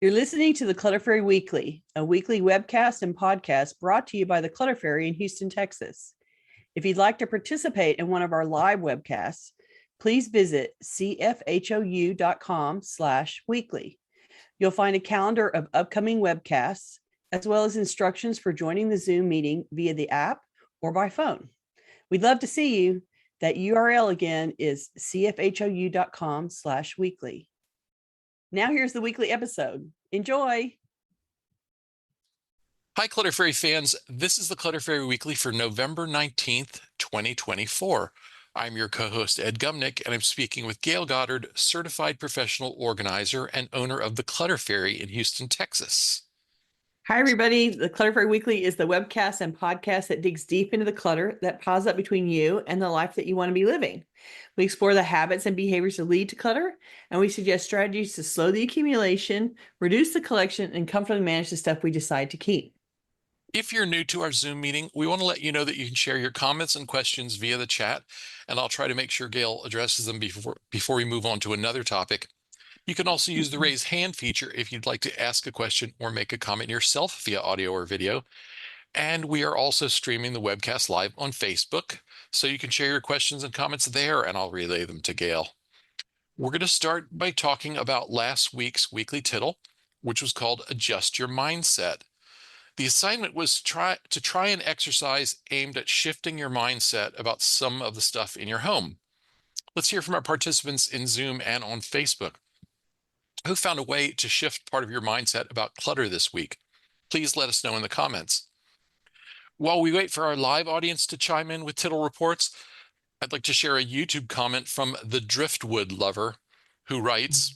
You're listening to the Clutter Fairy Weekly, a weekly webcast and podcast brought to you by the Clutter Fairy in Houston, Texas. If you'd like to participate in one of our live webcasts, please visit cfhou.com/weekly. You'll find a calendar of upcoming webcasts, as well as instructions for joining the Zoom meeting via the app or by phone. We'd love to see you. That URL again is cfhou.com/weekly. Now here's the weekly episode. Enjoy. Hi, Clutter Fairy fans. This is the Clutter Fairy Weekly for November 19th, 2024. I'm your co-host, Ed Gumnick, and I'm speaking with Gayle Goddard, certified professional organizer and owner of the Clutter Fairy in Houston, Texas. Hi, everybody. The Clutter Fairy Weekly is the webcast and podcast that digs deep into the clutter that piles up between you and the life that you want to be living. We explore the habits and behaviors that lead to clutter, and we suggest strategies to slow the accumulation, reduce the collection, and comfortably manage the stuff we decide to keep. If you're new to our Zoom meeting, we want to let you know that you can share your comments and questions via the chat, and I'll try to make sure Gayle addresses them before we move on to another topic. You can also use the raise hand feature if you'd like to ask a question or make a comment yourself via audio or video. And we are also streaming the webcast live on Facebook, so you can share your questions and comments there, and I'll relay them to Gayle. We're going to start by talking about last week's weekly tittle, which was called Adjust Your Mindset. The assignment was to try an exercise aimed at shifting your mindset about some of the stuff in your home. Let's hear from our participants in Zoom and on Facebook. Who found a way to shift part of your mindset about clutter this week? Please let us know in the comments. While we wait for our live audience to chime in with tittle reports, I'd like to share a YouTube comment from the Driftwood Lover, who writes,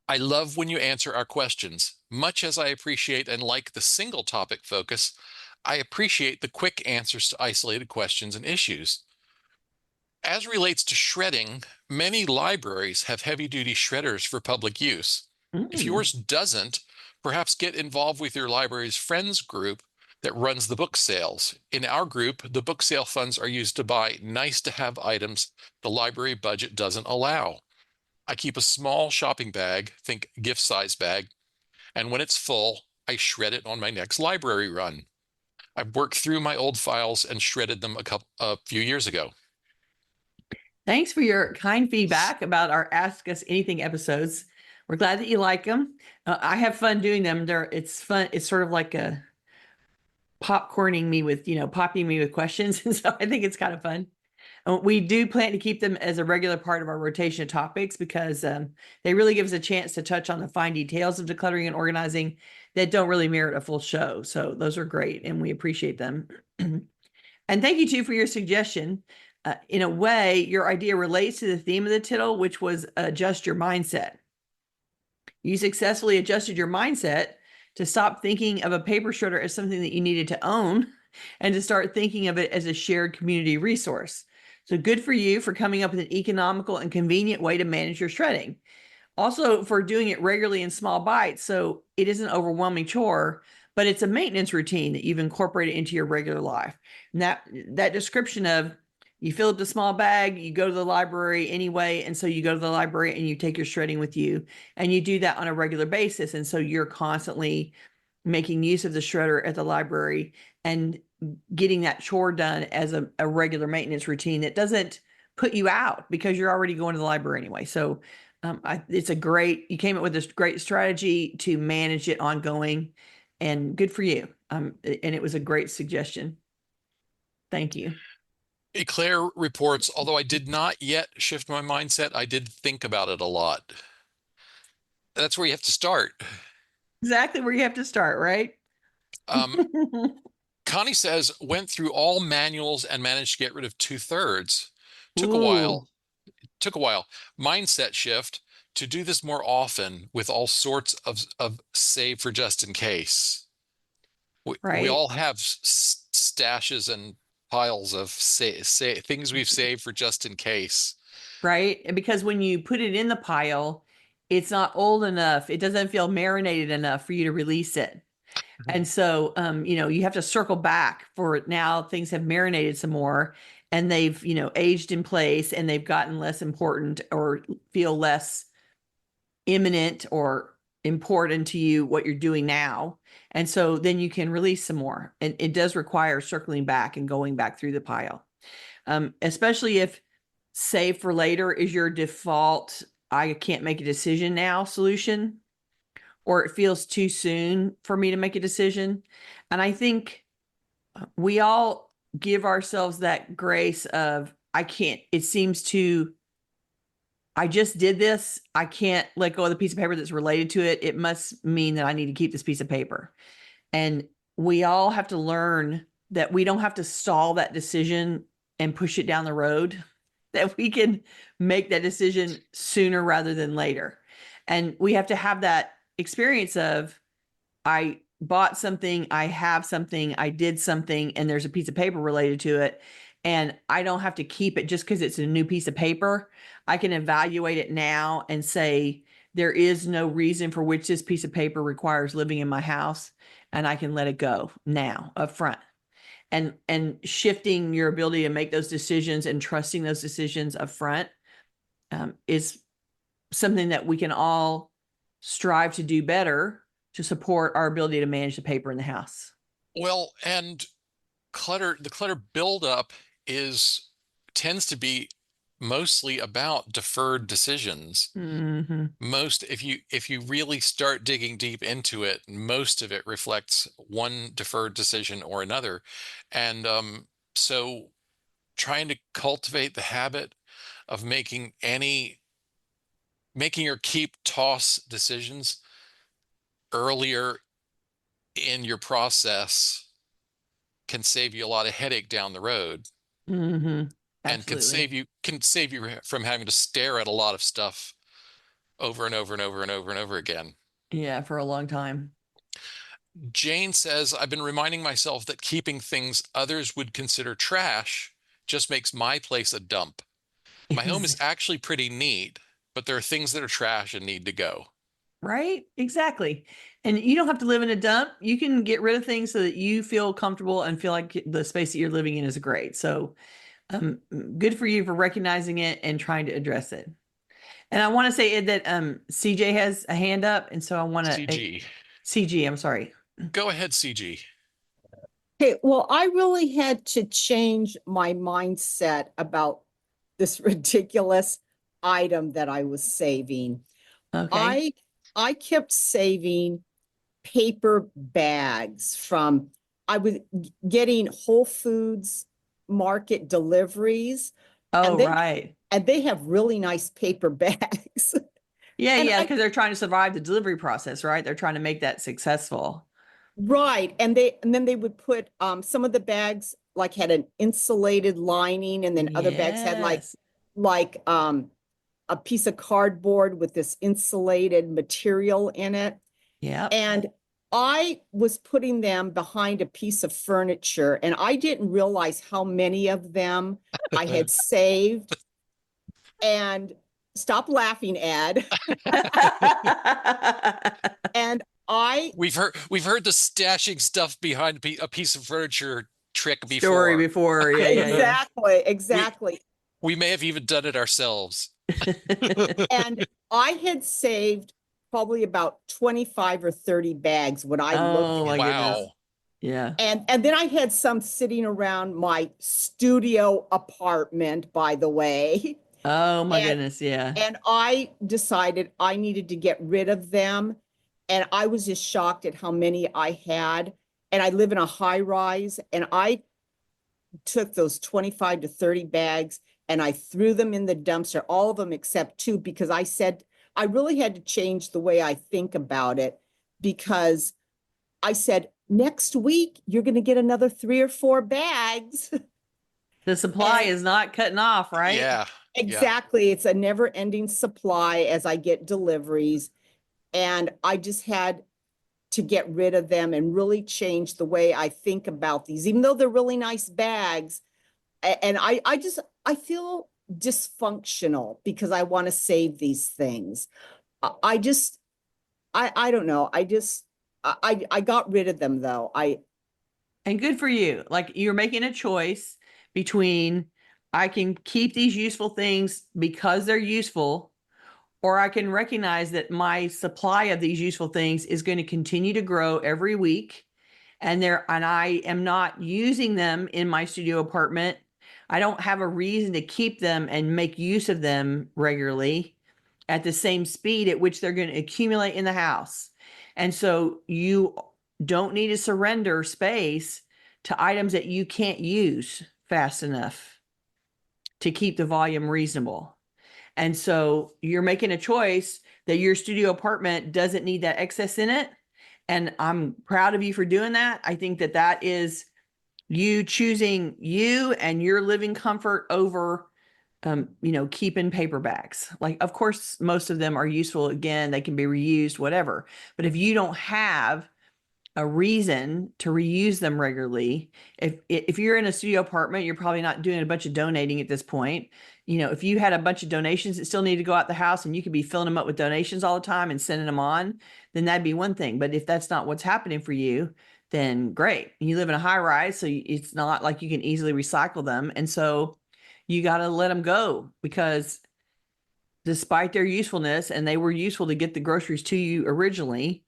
I love when you answer our questions. Much as I appreciate and like the single topic focus, I appreciate the quick answers to isolated questions and issues. As relates to shredding, many libraries have heavy-duty shredders for public use. If yours doesn't, perhaps get involved with your library's friends group that runs the book sales. In our group, the book sale funds are used to buy nice-to-have items the library budget doesn't allow. I keep a small shopping bag, think gift-size bag, and when it's full, I shred it on my next library run. I've worked through my old files and shredded them a few years ago. Thanks for your kind feedback about our Ask Us Anything episodes. We're glad that you like them. I have fun doing them. It's fun. It's sort of like a popping me with questions. And so I think it's kind of fun. We do plan to keep them as a regular part of our rotation of topics because they really give us a chance to touch on the fine details of decluttering and organizing that don't really merit a full show. So those are great, and we appreciate them. And thank you, too, for your suggestion. In a way, your idea relates to the theme of the tittle, which was adjust your mindset. You successfully adjusted your mindset to stop thinking of a paper shredder as something that you needed to own and to start thinking of it as a shared community resource. So good for you for coming up with an economical and convenient way to manage your shredding. Also for doing it regularly in small bites, so it isn't an overwhelming chore, but it's a maintenance routine that you've incorporated into your regular life. And that description of you fill up the small bag, you go to the library anyway, and so you go to the library and you take your shredding with you, and you do that on a regular basis. And so you're constantly making use of the shredder at the library and getting that chore done as a regular maintenance routine that doesn't put you out because you're already going to the library anyway. So you came up with this great strategy to manage it ongoing, and good for you. And it was a great suggestion. Thank you. Claire reports, although I did not yet shift my mindset, I did think about it a lot. That's where you have to start. Exactly where you have to start, right? Connie says, went through all manuals and managed to get rid of 2/3. Took a while. Mindset shift to do this more often with all sorts of save for just in case. We all have stashes and piles of things we've saved for just in case. Right. And because when you put it in the pile, it's not old enough. It doesn't feel marinated enough for you to release it. And so, you have to circle back for it. Now things have marinated some more and they've, aged in place and they've gotten less important or feel less imminent or important to you what you're doing now. And so then you can release some more. And it does require circling back and going back through the pile. Especially if save for later is your default, I can't make a decision now solution, or it feels too soon for me to make a decision. And I think we all give ourselves that grace of, I can't, it seems too, I just did this. I can't let go of the piece of paper that's related to it. It must mean that I need to keep this piece of paper. And we all have to learn that we don't have to stall that decision and push it down the road, that we can make that decision sooner rather than later. And we have to have that experience of, I bought something, I have something, I did something, and there's a piece of paper related to it. And I don't have to keep it just because it's a new piece of paper. I can evaluate it now and say, there is no reason for which this piece of paper requires living in my house, and I can let it go now up front. And shifting your ability to make those decisions and trusting those decisions up front is something that we can all strive to do better to support our ability to manage the paper in the house. Well, and the clutter buildup tends to be mostly about deferred decisions. Mm-hmm. If you really start digging deep into it, most of it reflects one deferred decision or another. And so trying to cultivate the habit of making your keep toss decisions earlier in your process can save you a lot of headache down the road, Mm-hmm. and Absolutely. can save you from having to stare at a lot of stuff over and over and over and over and over again. Yeah, for a long time. Jane says, I've been reminding myself that keeping things others would consider trash just makes my place a dump. My home is actually pretty neat, but there are things that are trash and need to go. Right? Exactly. And you don't have to live in a dump. You can get rid of things so that you feel comfortable and feel like the space that you're living in is great. So good for you for recognizing it and trying to address it. And I want to say, Ed, that CJ has a hand up. And so I want to, CG. CG, I'm sorry. Go ahead, CG. Okay, well, I really had to change my mindset about this ridiculous item that I was saving. Okay. I kept saving paper bags from, I was getting Whole Foods market deliveries, Oh, and they right. and they have really nice paper bags. Yeah, And yeah, because they're trying to survive the delivery process, right? They're trying to make that successful. Right. And then they would put some of the bags like had an insulated lining, and then other bags had Yes. like a piece of cardboard with this insulated material in it. Yep. And I was putting them behind a piece of furniture, and I didn't realize how many of them I had saved. And stop laughing, Ed. And I We've heard the stashing stuff behind a piece of furniture trick Story before. before. Yeah, yeah, yeah. exactly. We may have even done it ourselves. And I had saved probably about 25 or 30 bags when I looked Oh at my goodness. Wow. Yeah. and then I had some sitting around my studio apartment, by the way. Oh my And goodness. Yeah. and I decided I needed to get rid of them. And I was just shocked at how many I had. And I live in a high rise, and I took those 25 to 30 bags and I threw them in the dumpster, all of them except two, because I said I really had to change the way I think about it, because I said, next week, you're going to get another 3 or 4 bags. The supply And is not cutting off, right? Yeah. exactly. It's a never ending supply as I get deliveries. And I just had to get rid of them and really change the way I think about these, even though they're really nice bags. And I feel dysfunctional because I want to save these things. I just, I don't know. I got rid of them though. And good for you. Like, you're making a choice between, I can keep these useful things because they're useful, or I can recognize that my supply of these useful things is going to continue to grow every week. And I am not using them in my studio apartment. I don't have a reason to keep them and make use of them regularly at the same speed at which they're going to accumulate in the house. And so you don't need to surrender space to items that you can't use fast enough to keep the volume reasonable. And so you're making a choice that your studio apartment doesn't need that excess in it. And I'm proud of you for doing that. I think that that is you choosing you and your living comfort over, keeping paper bags. Like, of course, most of them are useful. Again, they can be reused, whatever. But if you don't have a reason to reuse them regularly, if you're in a studio apartment, you're probably not doing a bunch of donating at this point. If you had a bunch of donations that still need to go out the house and you could be filling them up with donations all the time and sending them on, then that'd be one thing. But if that's not what's happening for you, then great. You live in a high rise, so it's not like you can easily recycle them. And so you got to let them go, because despite their usefulness, and they were useful to get the groceries to you originally,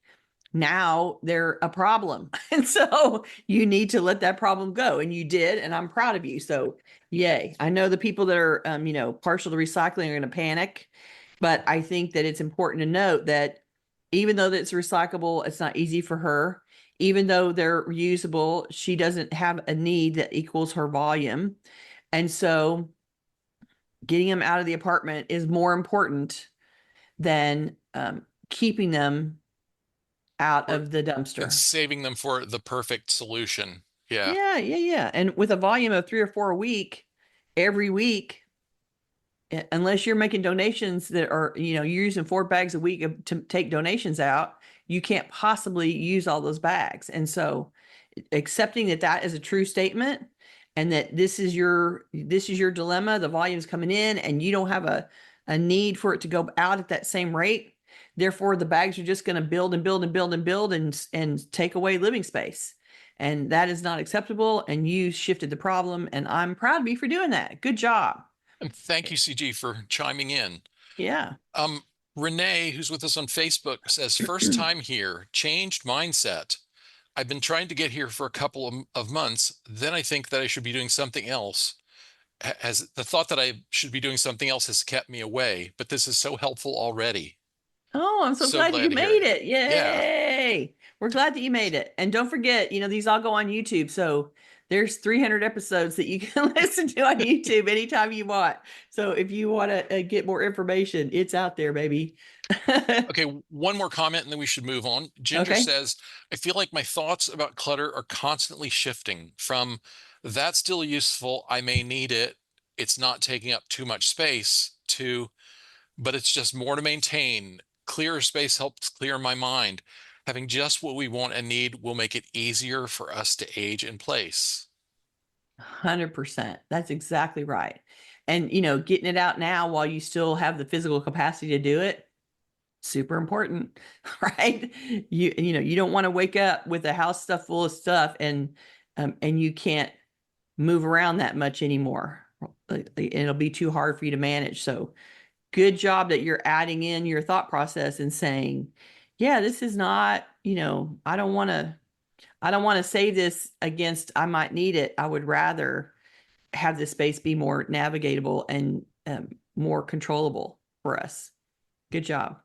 now they're a problem. And so you need to let that problem go. And you did, and I'm proud of you. So yay. I know the people that are, partial to recycling are going to panic, but I think that it's important to note that even though that it's recyclable, it's not easy for her. Even though they're reusable, she doesn't have a need that equals her volume. And so getting them out of the apartment is more important than keeping them out of the dumpster. And saving them for the perfect solution. Yeah. Yeah. And with a volume of 3 or 4 a week, every week, unless you're making donations that are, you're using 4 bags a week to take donations out, you can't possibly use all those bags. And so accepting that is a true statement, and that this is your dilemma, the volume's coming in and you don't have a need for it to go out at that same rate. Therefore, the bags are just going to build and build and build and build and take away living space. And that is not acceptable. And you shifted the problem. And I'm proud of you for doing that. Good job. And thank you, CG, for chiming in. Yeah. Renee, who's with us on Facebook, says, first time here, changed mindset. I've been trying to get here for a couple of months. Then I think that I should be doing something else. As the thought that I should be doing something else has kept me away, but this is so helpful already. Oh, I'm so glad you made it. Yay. Yeah. We're glad that you made it. And don't forget, these all go on YouTube. So there's 300 episodes that you can listen to on YouTube anytime you want. So if you want to get more information, it's out there, baby. Okay, one more comment and then we should move on. Ginger says, I feel like my thoughts about clutter are constantly shifting from that's still useful, I may need it, it's not taking up too much space, to but it's just more to maintain. Clearer space helps clear my mind. Having just what we want and need will make it easier for us to age in place. 100%. That's exactly right. And, getting it out now while you still have the physical capacity to do it, super important, right? You don't want to wake up with a house stuff full of stuff and you can't move around that much anymore. It'll be too hard for you to manage. So good job that you're adding in your thought process and saying, yeah, this is not, I don't want to save this against, I might need it. I would rather have this space be more navigatable and more controllable for us. Good job.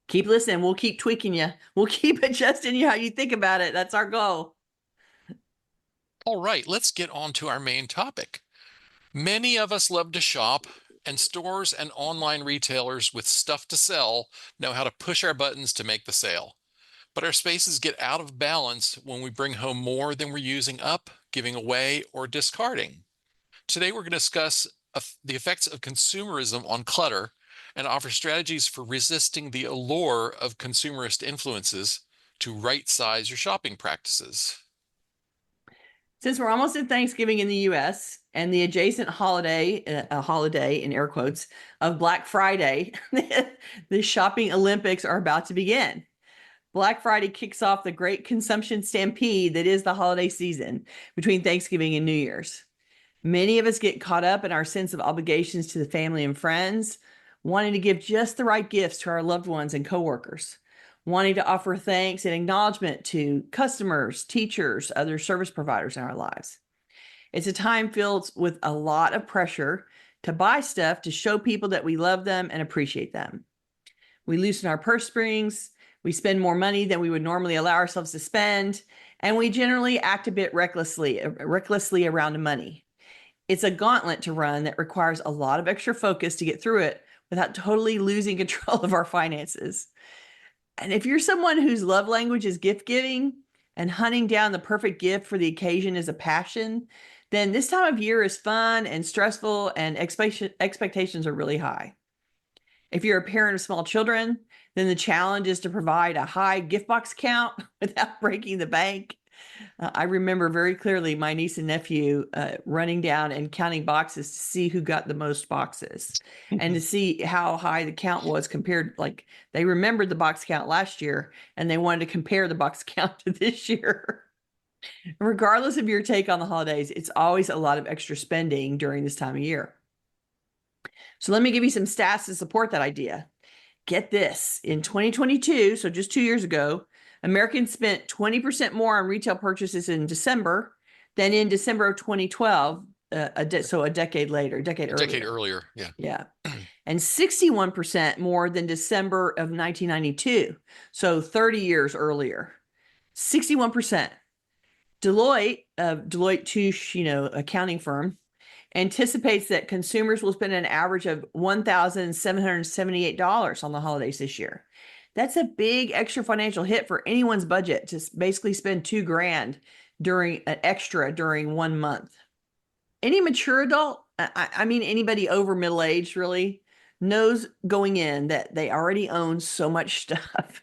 Keep listening. We'll keep tweaking you. We'll keep adjusting you how you think about it. That's our goal. All right, let's get on to our main topic. Many of us love to shop, and stores and online retailers with stuff to sell know how to push our buttons to make the sale. But our spaces get out of balance when we bring home more than we're using up, giving away, or discarding. Today, we're going to discuss the effects of consumerism on clutter and offer strategies for resisting the allure of consumerist influences to right-size your shopping practices. Since we're almost at Thanksgiving in the US and the adjacent holiday, a holiday in air quotes, of Black Friday, the shopping Olympics are about to begin. Black Friday kicks off the great consumption stampede that is the holiday season between Thanksgiving and New Year's. Many of us get caught up in our sense of obligations to the family and friends, wanting to give just the right gifts to our loved ones and coworkers, wanting to offer thanks and acknowledgement to customers, teachers, other service providers in our lives. It's a time filled with a lot of pressure to buy stuff to show people that we love them and appreciate them. We loosen our purse strings, we spend more money than we would normally allow ourselves to spend, and we generally act a bit recklessly around money. It's a gauntlet to run that requires a lot of extra focus to get through it without totally losing control of our finances. And if you're someone whose love language is gift giving and hunting down the perfect gift for the occasion is a passion, then this time of year is fun and stressful and expectations are really high. If you're a parent of small children, then the challenge is to provide a high gift box count without breaking the bank. I remember very clearly my niece and nephew running down and counting boxes to see who got the most boxes and to see how high the count was compared. Like, they remembered the box count last year and they wanted to compare the box count to this year. Regardless of your take on the holidays, it's always a lot of extra spending during this time of year. So let me give you some stats to support that idea. Get this, in 2022, so just 2 years ago, Americans spent 20% more on retail purchases in December than in December of 2012, so a decade later, a decade earlier. Yeah. Yeah. And 61% more than December of 1992, so 30 years earlier. 61%. Deloitte Touche, accounting firm, anticipates that consumers will spend an average of $1,778 on the holidays this year. That's a big extra financial hit for anyone's budget to basically spend $2,000 during 1 month. Any mature adult, I mean anybody over middle age really, knows going in that they already own so much stuff.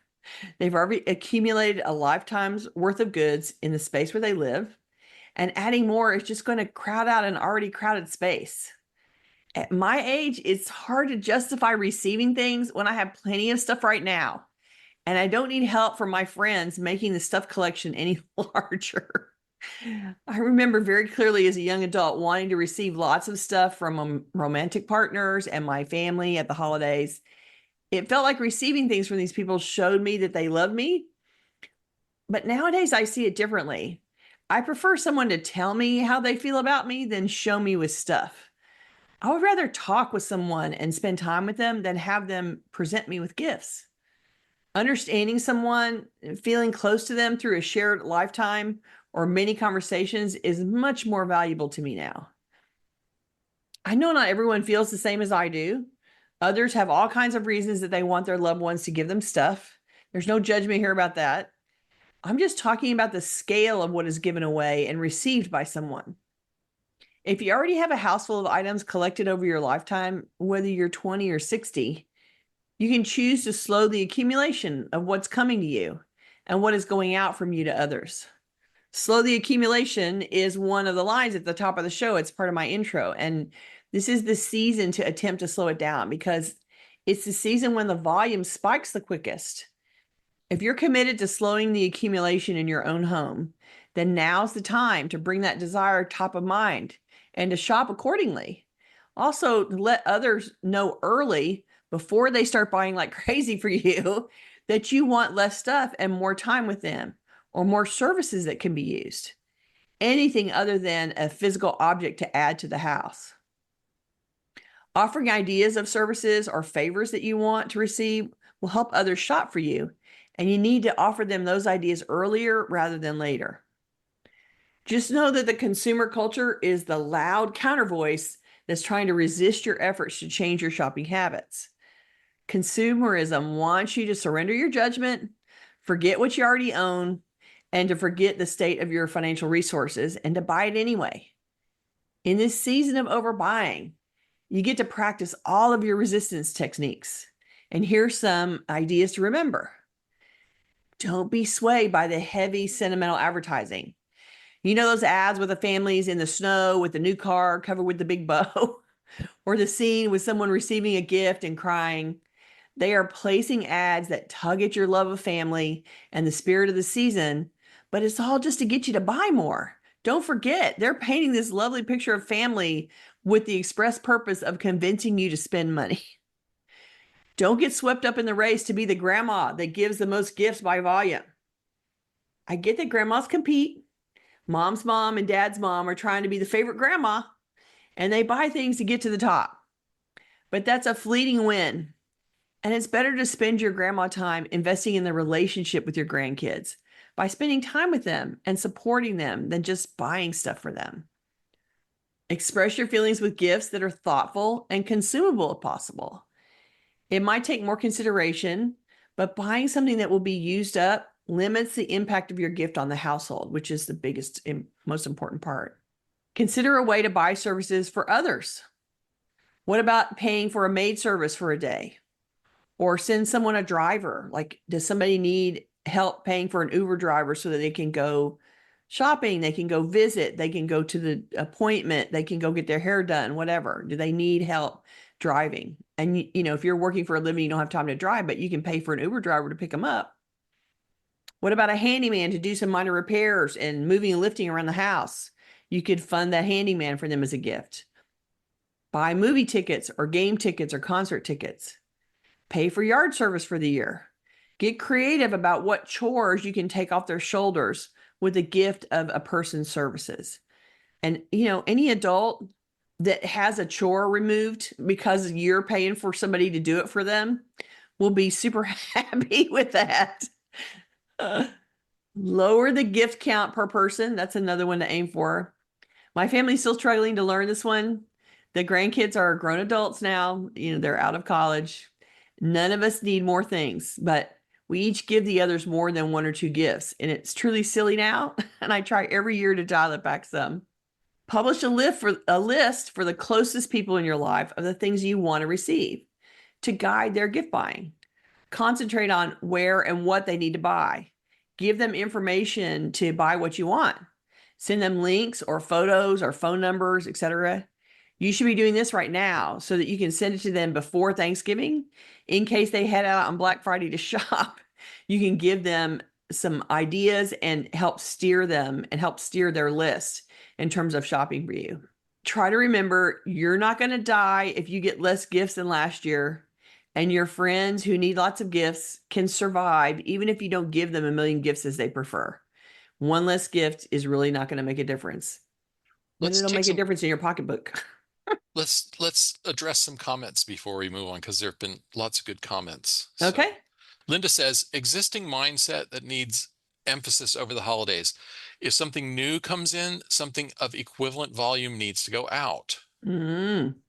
They've already accumulated a lifetime's worth of goods in the space where they live, and adding more is just going to crowd out an already crowded space. At my age, it's hard to justify receiving things when I have plenty of stuff right now, and I don't need help from my friends making the stuff collection any larger. I remember very clearly as a young adult wanting to receive lots of stuff from romantic partners and my family at the holidays. It felt like receiving things from these people showed me that they loved me. But nowadays I see it differently. I prefer someone to tell me how they feel about me than show me with stuff. I would rather talk with someone and spend time with them than have them present me with gifts. Understanding someone, feeling close to them through a shared lifetime or many conversations is much more valuable to me now. I know not everyone feels the same as I do. Others have all kinds of reasons that they want their loved ones to give them stuff. There's no judgment here about that. I'm just talking about the scale of what is given away and received by someone. If you already have a house full of items collected over your lifetime, whether you're 20 or 60, you can choose to slow the accumulation of what's coming to you and what is going out from you to others. Slow the accumulation is one of the lines at the top of the show. It's part of my intro. And this is the season to attempt to slow it down because it's the season when the volume spikes the quickest. If you're committed to slowing the accumulation in your own home, then now's the time to bring that desire top of mind and to shop accordingly. Also, let others know early before they start buying like crazy for you that you want less stuff and more time with them or more services that can be used. Anything other than a physical object to add to the house. Offering ideas of services or favors that you want to receive will help others shop for you, and you need to offer them those ideas earlier rather than later. Just know that the consumer culture is the loud counter voice that's trying to resist your efforts to change your shopping habits. Consumerism wants you to surrender your judgment, forget what you already own, and to forget the state of your financial resources and to buy it anyway. In this season of overbuying, you get to practice all of your resistance techniques. And here's some ideas to remember. Don't be swayed by the heavy sentimental advertising. You know those ads with the families in the snow with the new car covered with the big bow? Or the scene with someone receiving a gift and crying? They are placing ads that tug at your love of family and the spirit of the season, but it's all just to get you to buy more. Don't forget, they're painting this lovely picture of family with the express purpose of convincing you to spend money. Don't get swept up in the race to be the grandma that gives the most gifts by volume. I get that grandmas compete. Mom's mom and dad's mom are trying to be the favorite grandma, and they buy things to get to the top. But that's a fleeting win. And it's better to spend your grandma time investing in the relationship with your grandkids by spending time with them and supporting them than just buying stuff for them. Express your feelings with gifts that are thoughtful and consumable if possible. It might take more consideration, but buying something that will be used up limits the impact of your gift on the household, which is the biggest and most important part. Consider a way to buy services for others. What about paying for a maid service for a day? Or send someone a driver? Like, does somebody need help paying for an Uber driver so that they can go shopping, they can go visit, they can go to the appointment, they can go get their hair done, whatever? Do they need help driving? And, if you're working for a living, you don't have time to drive, but you can pay for an Uber driver to pick them up. What about a handyman to do some minor repairs and moving and lifting around the house? You could fund that handyman for them as a gift. Buy movie tickets or game tickets or concert tickets. Pay for yard service for the year. Get creative about what chores you can take off their shoulders with the gift of a person's services. And, any adult that has a chore removed because you're paying for somebody to do it for them will be super happy with that. Lower the gift count per person. That's another one to aim for. My family's still struggling to learn this one. The grandkids are grown adults now. They're out of college. None of us need more things, but we each give the others more than one or two gifts. And it's truly silly now. And I try every year to dial it back some. Publish a list for the closest people in your life of the things you want to receive to guide their gift buying. Concentrate on where and what they need to buy. Give them information to buy what you want. Send them links or photos or phone numbers, etc. You should be doing this right now so that you can send it to them before Thanksgiving in case they head out on Black Friday to shop. You can give them some ideas and help steer them and help steer their list in terms of shopping for you. Try to remember you're not going to die if you get less gifts than last year, and your friends who need lots of gifts can survive even if you don't give them a million gifts as they prefer. One less gift is really not going to make a difference, but it'll make a difference in your pocketbook. Let's address some comments before we move on, because there have been lots of good comments. Okay. So, Linda says, existing mindset that needs emphasis over the holidays. If something new comes in, something of equivalent volume needs to go out.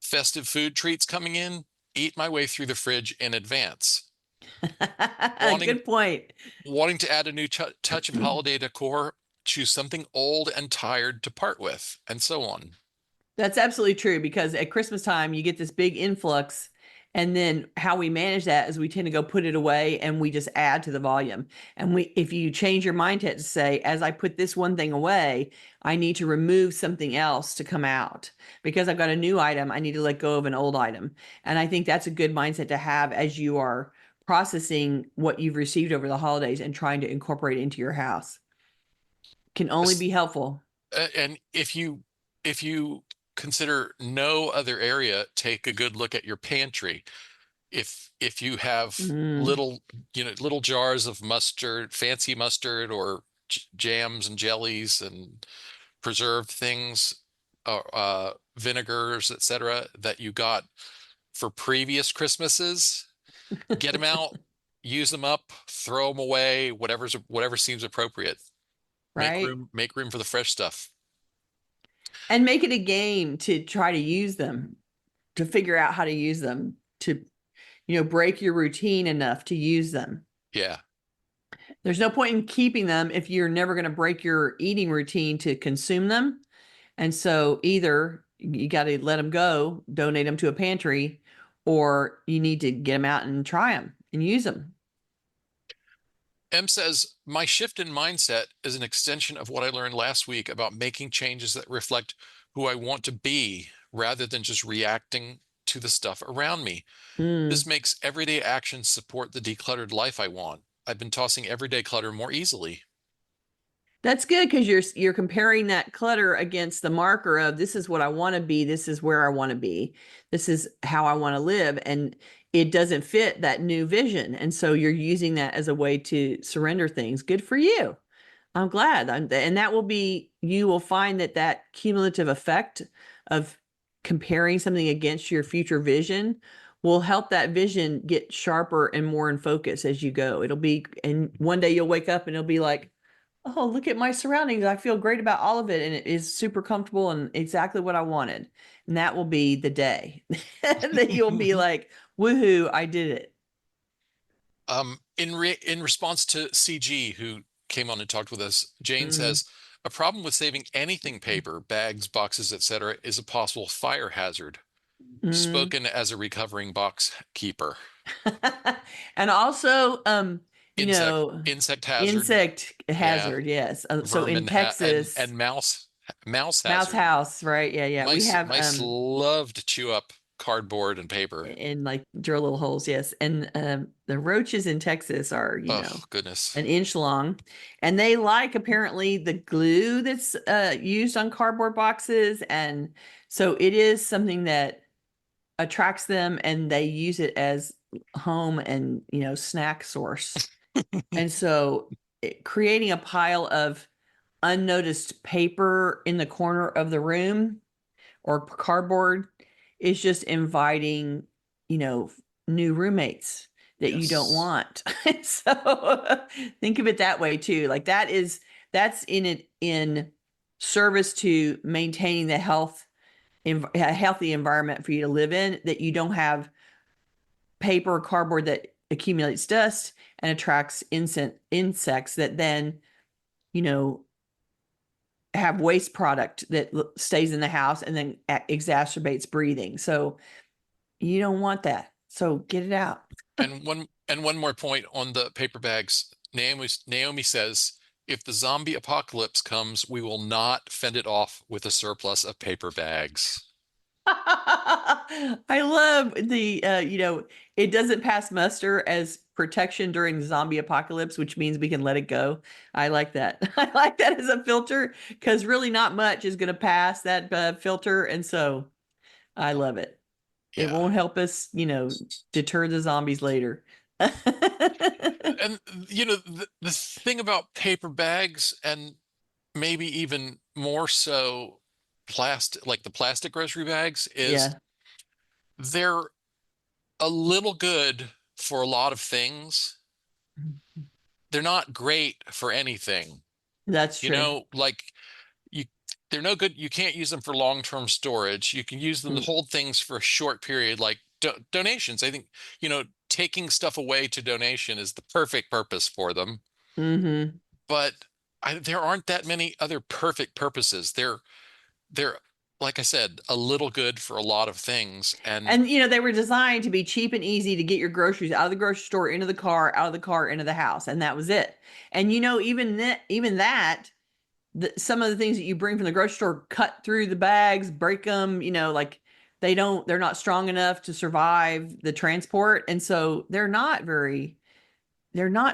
Festive food treats coming in, eat my way through the fridge in advance. Good point. Wanting to add a new touch of holiday decor, choose something old and tired to part with, and so on. That's absolutely true, because at Christmas time, you get this big influx. And then how we manage that is we tend to go put it away and we just add to the volume. And if you change your mindset to say, as I put this one thing away, I need to remove something else to come out because I've got a new item. I need to let go of an old item. And I think that's a good mindset to have as you are processing what you've received over the holidays and trying to incorporate it into your house. Can only be helpful. And if you consider no other area, take a good look at your pantry. If you have little jars of mustard, fancy mustard, or jams and jellies and preserved things, vinegars, etc., that you got for previous Christmases, get them out, use them up, throw them away, whatever seems appropriate. Right. Make room for the fresh stuff. And make it a game to try to use them, to figure out how to use them, to, break your routine enough to use them. Yeah. There's no point in keeping them if you're never going to break your eating routine to consume them. And so either you got to let them go, donate them to a pantry, or you need to get them out and try them and use them. M says, my shift in mindset is an extension of what I learned last week about making changes that reflect who I want to be rather than just reacting to the stuff around me. This makes everyday actions support the decluttered life I want. I've been tossing everyday clutter more easily. That's good, because you're comparing that clutter against the marker of this is what I want to be. This is where I want to be. This is how I want to live. And it doesn't fit that new vision. And so you're using that as a way to surrender things. Good for you. I'm glad. And that will be, you will find that that cumulative effect of comparing something against your future vision will help that vision get sharper and more in focus as you go. It'll be, and one day you'll wake up and it'll be like, oh, look at my surroundings. I feel great about all of it. And it is super comfortable and exactly what I wanted. And that will be the day that you'll be like, woohoo, I did it. In response to CG, who came on and talked with us, Jane Mm. says, a problem with saving anything paper, bags, boxes, etc., is a possible fire hazard. Mm. Spoken as a recovering box keeper. And also, you Insect know, insect hazard. insect Yeah. hazard. Yes. So in Vermin ha Texas, and mouse mouse hazard. house, right? Yeah, yeah. We have Mice love to chew up cardboard and paper. and like drill little holes. Yes, and the roaches in Texas are, you Oh, know, goodness. an inch long, and they like apparently the glue that's used on cardboard boxes, and so it is something that attracts them, and they use it as home and, you know, snack source. And so creating a pile of unnoticed paper in the corner of the room or cardboard is just inviting, you know, new roommates that you don't Yes. want. So think of it that way too. Like that's in it in service to maintaining the a healthy environment for you to live in, that you don't have paper or cardboard that accumulates dust and attracts insects that then, you know, have waste product that stays in the house and then exacerbates breathing. So you don't want that. So get it out. And one more point on the paper bags. Naomi says, if the zombie apocalypse comes, we will not fend it off with a surplus of paper bags. I love the you know, it doesn't pass muster as protection during the zombie apocalypse, which means we can let it go. I like that. I like that as a filter because really not much is going to pass that filter, and so I love it. It Yeah. won't help us, you know, deter the zombies later. And the thing about paper bags, and maybe even more so plastic, like the plastic grocery bags, is Yeah, they're a little good for a lot of things. They're not great for anything. that's true. Like you they're no good. You can't use them for long-term storage. You can use them to hold things for a short period, like donations. I think, taking stuff away to donation is the perfect purpose for them. Mm-hmm. But there aren't that many other perfect purposes. They're like I said, a little good for a lot of things. And And you know, they were designed to be cheap and easy to get your groceries out of the grocery store into the car, out of the car into the house, and that was it. And you know, even that, some of the things that you bring from the grocery store cut through the bags, break them. You know, like they're not strong enough to survive the transport, and so they're not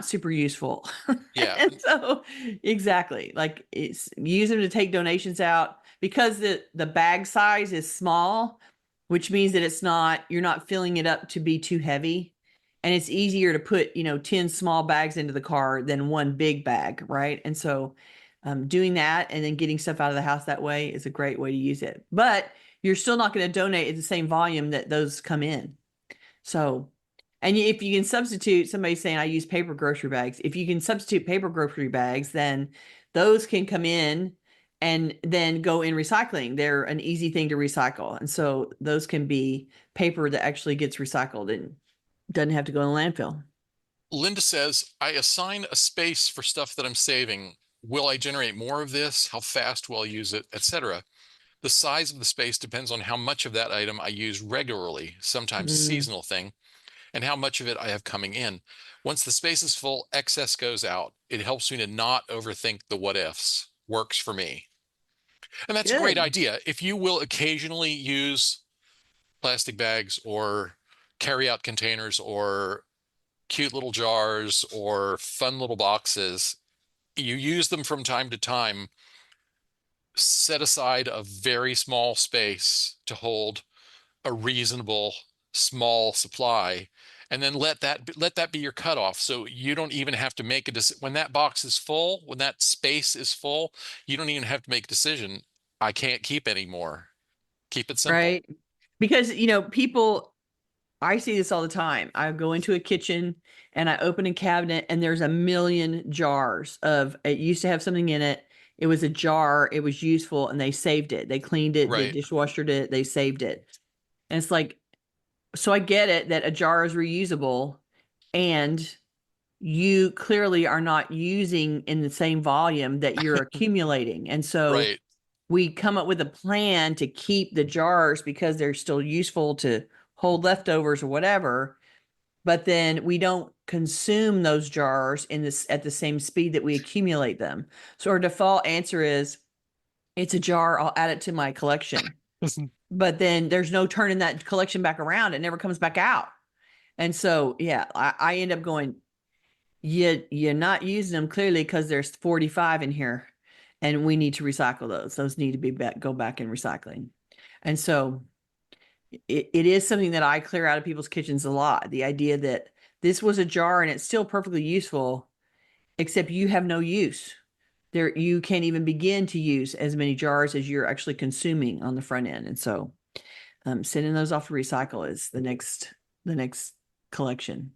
super useful. yeah, And so exactly, like it's use them to take donations out because the bag size is small, which means that you're not filling it up to be too heavy. And it's easier to put, you know, 10 small bags into the car than one big bag, right? And so doing that and then getting stuff out of the house that way is a great way to use it. But you're still not going to donate at the same volume that those come in. So, and if you can substitute, somebody saying I use paper grocery bags, if you can substitute paper grocery bags, then those can come in and then go in recycling. They're an easy thing to recycle. And so those can be paper that actually gets recycled and doesn't have to go in the landfill. Linda says, I assign a space for stuff that I'm saving. Will I generate more of this? How fast will I use it, etc.? The size of the space depends on how much of that item I use regularly, sometimes Mm, seasonal thing, and how much of it I have coming in. Once the space is full, excess goes out. It helps me to not overthink the what ifs. Works for me. And that's a great good. idea. If you will occasionally use plastic bags or carry out containers or cute little jars or fun little boxes, you use them from time to time, set aside a very small space to hold a reasonable small supply, and then let that be your cutoff. So you don't even have to make a decision when that box is full, when that space is full. You don't even have to make a decision. I can't keep anymore. Keep it simple. Right. Because, people, I see this all the time. I go into a kitchen and I open a cabinet and there's a million jars of, it used to have something in it. It was a jar, it was useful, and they saved it. They cleaned it, they Right. dishwashered it, they saved it. And it's like, so I get it that a jar is reusable and you clearly are not using in the same volume that you're accumulating. And so Right. we come up with a plan to keep the jars because they're still useful to hold leftovers or whatever, but then we don't consume those jars in this at the same speed that we accumulate them. So our default answer is it's a jar, I'll add it to my collection. But then there's no turning that collection back around. It never comes back out. And so, yeah, I end up going, you're not using them clearly because there's 45 in here and we need to recycle those. Those need to be go back in recycling. And so it is something that I clear out of people's kitchens a lot. The idea that this was a jar and it's still perfectly useful, except you have no use. There, you can't even begin to use as many jars as you're actually consuming on the front end. And so sending those off to recycle is the next collection,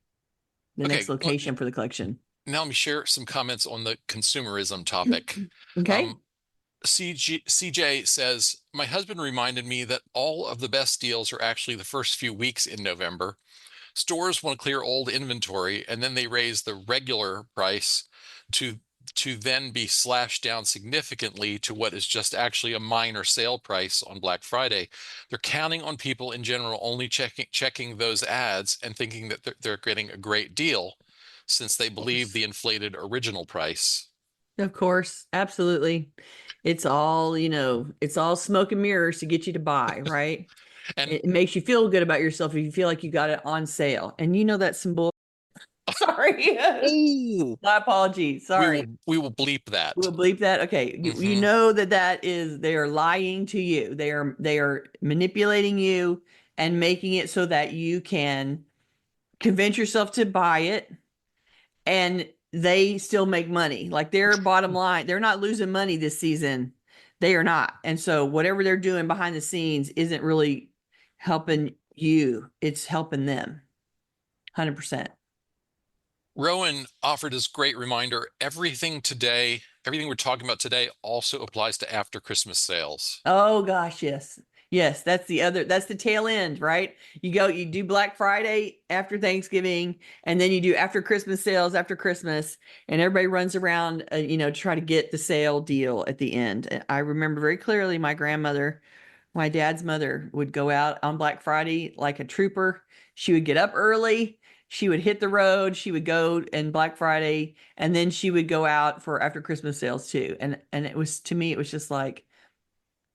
the Okay. next location for the collection. Now let me share some comments on the consumerism topic. Okay. CJ says, my husband reminded me that all of the best deals are actually the first few weeks in November. Stores want to clear old inventory, and then they raise the regular price to then be slashed down significantly to what is just actually a minor sale price on Black Friday. They're counting on people in general only checking those ads and thinking that they're getting a great deal since they believe the inflated original price. Of course, absolutely. It's all, it's all smoke and mirrors to get you to buy, right? And It makes you feel good about yourself if you feel like you got it on sale. And that's some bull. Sorry. ooh, My apologies. Sorry. we will bleep that. We'll bleep that. Okay. You know that is, they are lying to you. They are manipulating you and making it so that you can convince yourself to buy it, and they still make money. Like their bottom line, they're not losing money this season. They are not. And so whatever they're doing behind the scenes isn't really helping you. It's helping them. 100%. Rowan offered this great reminder. Everything we're talking about today also applies to after Christmas sales. Oh gosh, yes. Yes, that's the tail end, right? You do Black Friday after Thanksgiving, and then you do after Christmas sales after Christmas, and everybody runs around, to try to get the sale deal at the end. And I remember very clearly my grandmother, my dad's mother, would go out on Black Friday like a trooper. She would get up early, she would hit the road, she would go and Black Friday, and then she would go out for after Christmas sales too. And it was, to me, it was just like,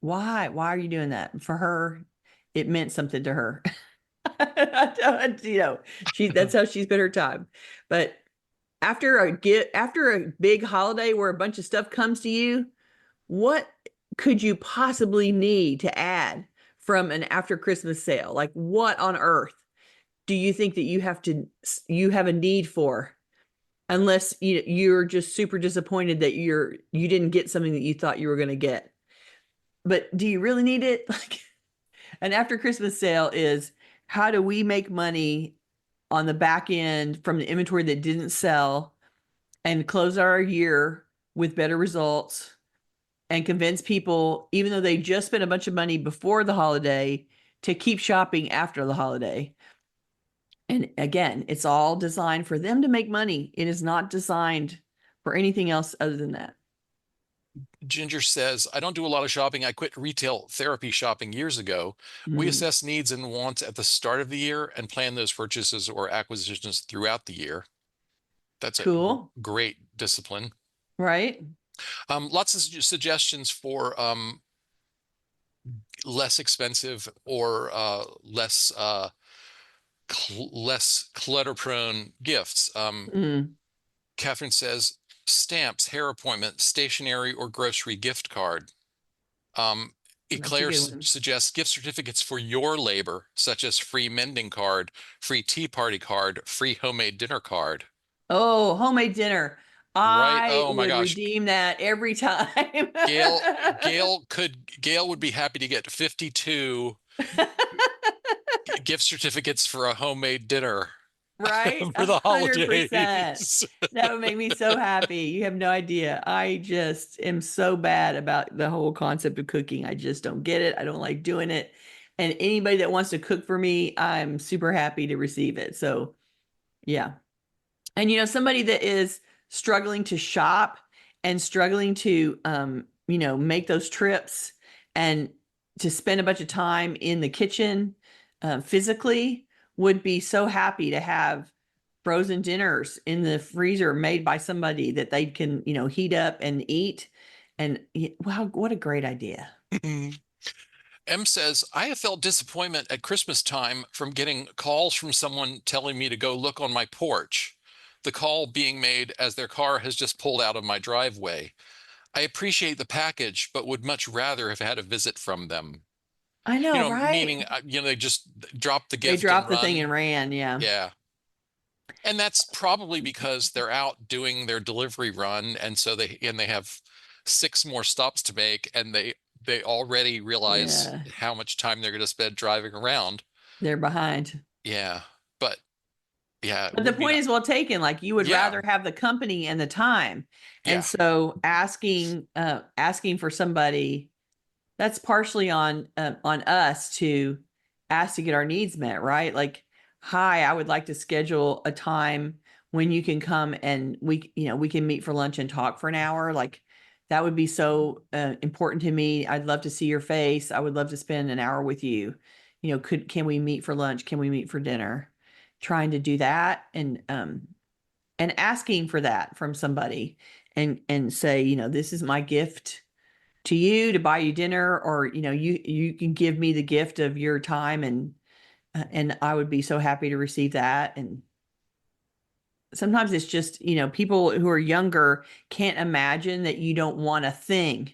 why are you doing that? For her, it meant something to her. That's how she spent her time. But after a big holiday where a bunch of stuff comes to you, what could you possibly need to add from an after Christmas sale? Like, what on earth do you think that you have a need for, unless you're just super disappointed that you didn't get something that you thought you were going to get? But do you really need it? Like, an after Christmas sale is, how do we make money on the back end from the inventory that didn't sell and close our year with better results and convince people, even though they just spent a bunch of money before the holiday, to keep shopping after the holiday. And again, it's all designed for them to make money. It is not designed for anything else other than that. Ginger says, I don't do a lot of shopping. I quit retail therapy shopping years ago. We assess needs and wants at the start of the year and plan those purchases or acquisitions throughout the year. That's a Cool. great discipline. Right? Lots of suggestions for less expensive or less clutter prone gifts. Catherine says, stamps, hair appointment, stationery or grocery gift card. That's a Eclair good one. suggests gift certificates for your labor, such as free mending card, free tea party card, free homemade dinner card. Oh, homemade dinner. Right? I Oh my would gosh. redeem that every time. Gail would be happy to get 52 gift certificates for a homemade dinner Right? for the 100%. holidays. That would make me so happy. You have no idea. I just am so bad about the whole concept of cooking. I just don't get it. I don't like doing it. And anybody that wants to cook for me, I'm super happy to receive it. So, yeah. And somebody that is struggling to shop and struggling to make those trips and to spend a bunch of time in the kitchen physically would be so happy to have frozen dinners in the freezer made by somebody that they can heat up and eat. And wow, what a great idea. M says, I have felt disappointment at Christmas time from getting calls from someone telling me to go look on my porch. The call being made as their car has just pulled out of my driveway. I appreciate the package, but would much rather have had a visit from them. I know, right? Meaning, they just dropped the They gift and dropped the thing and run. ran. Yeah. Yeah. And that's probably because they're out doing their delivery run, and so they have 6 more stops to make, and they already realize Yeah. how much time they're going to spend driving around. They're behind. Yeah, but yeah, it But the would be point not. is well taken. Like you would Yeah, rather have the company and the time. And yeah, so asking for somebody, that's partially on us to ask to get our needs met, right? Like, hi, I would like to schedule a time when you can come and we can meet for lunch and talk for an hour. Like that would be so important to me. I'd love to see your face. I would love to spend an hour with you. Can we meet for lunch? Can we meet for dinner? Trying to do that and asking for that from somebody and say, this is my gift to you to buy you dinner, or you can give me the gift of your time, and I would be so happy to receive that. And sometimes it's just people who are younger can't imagine that you don't want a thing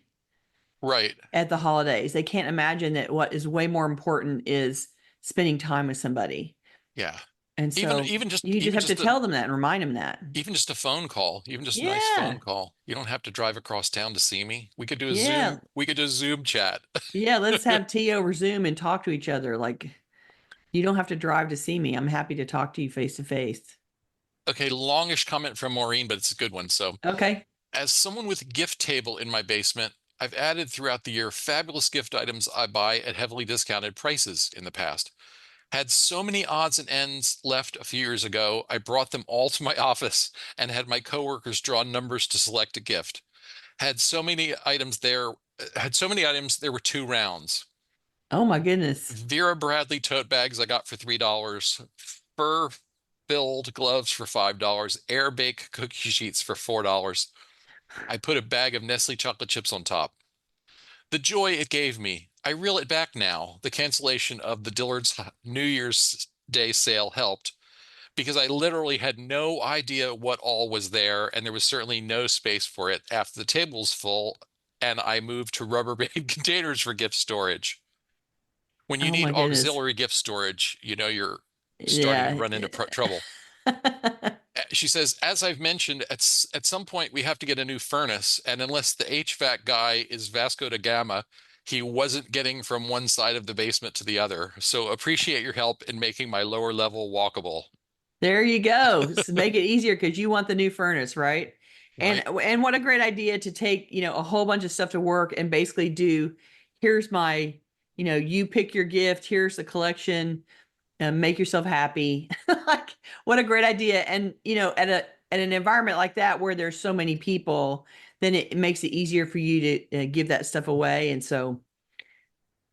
right. at the holidays. They can't imagine that what is way more important is spending time with somebody. Yeah, And even so even just you just even have to just a tell them that and remind them that. even just a phone call, even just a nice Yeah. phone call. You don't have to drive across town to see me. We could do a Yeah. Zoom. We could do a Zoom chat. Yeah, let's have tea over Zoom and talk to each other. Like, you don't have to drive to see me. I'm happy to talk to you face to face. Okay, longish comment from Maureen, but it's a good one. So, Okay. as someone with a gift table in my basement, I've added throughout the year fabulous gift items I buy at heavily discounted prices in the past. Had so many odds and ends left a few years ago, I brought them all to my office and had my coworkers draw numbers to select a gift. Had so many items, there were 2 rounds. Oh my goodness. Vera Bradley tote bags I got for $3, fur filled gloves for $5, air bake cookie sheets for $4. I put a bag of Nestle chocolate chips on top. The joy it gave me. I reel it back now. The cancellation of the Dillard's New Year's Day sale helped because I literally had no idea what all was there, and there was certainly no space for it after the table was full, and I moved to Rubbermaid containers for gift storage. When you Oh need my goodness. auxiliary gift storage, you're starting to Yeah. run into trouble. She says, as I've mentioned, at some point we have to get a new furnace, and unless the HVAC guy is Vasco da Gama, he wasn't getting from one side of the basement to the other. So appreciate your help in making my lower level walkable. There you go. Make it easier because you want the new furnace, right? And Right? and what a great idea to take, a whole bunch of stuff to work and basically do, here's my, you pick your gift, here's the collection, and make yourself happy. Like what a great idea. And at an environment like that where there's so many people, then it makes it easier for you to give that stuff away. And so